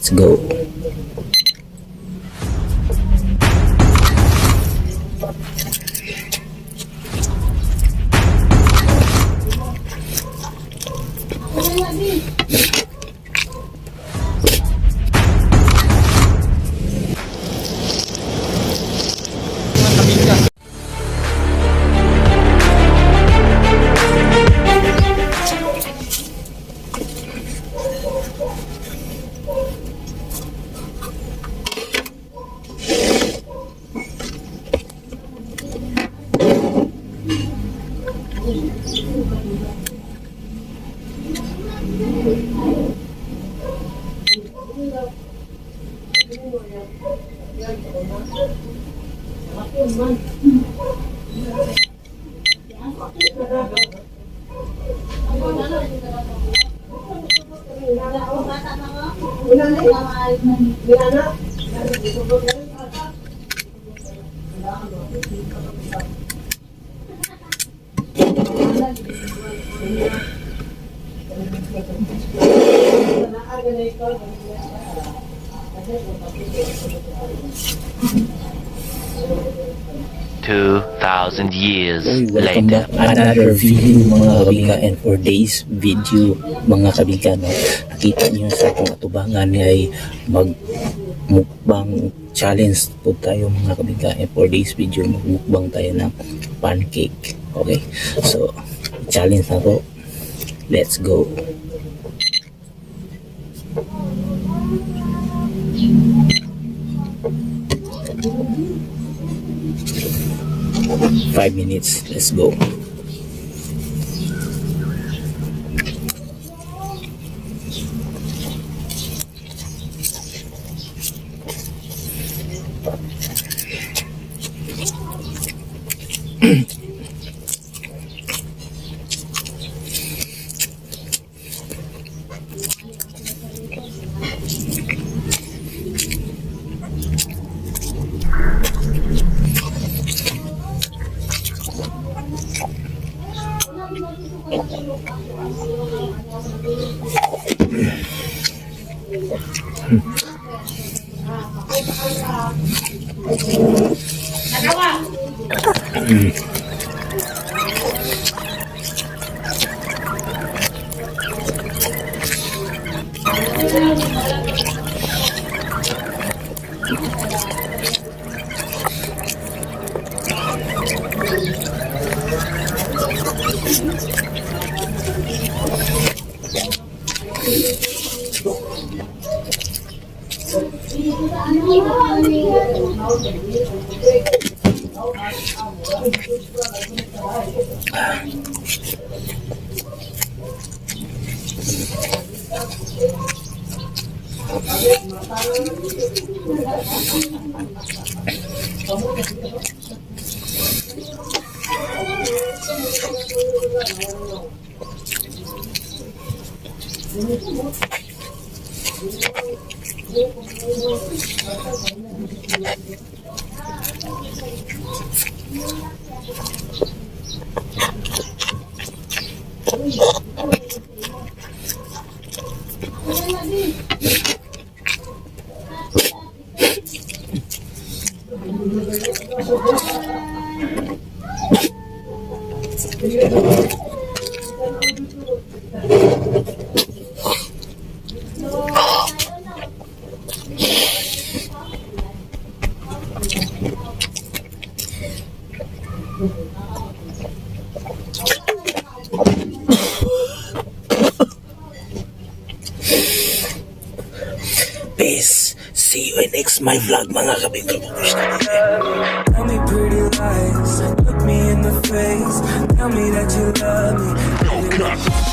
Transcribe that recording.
Let's go. Years Welcome later. back another video mga kabiga, and for days video mga kabiga, no, nakita niyo sa akong atubangan ay magmukbang challenge po tayo mga kabiga, and for days video magmukbang tayo ng pancake. Okay, so challenge na to, let's go. 5 minutes, let's go. Peace. See you in next my vlog mga kabingka. Tell me pretty lies, look me in the face, tell me that you love me.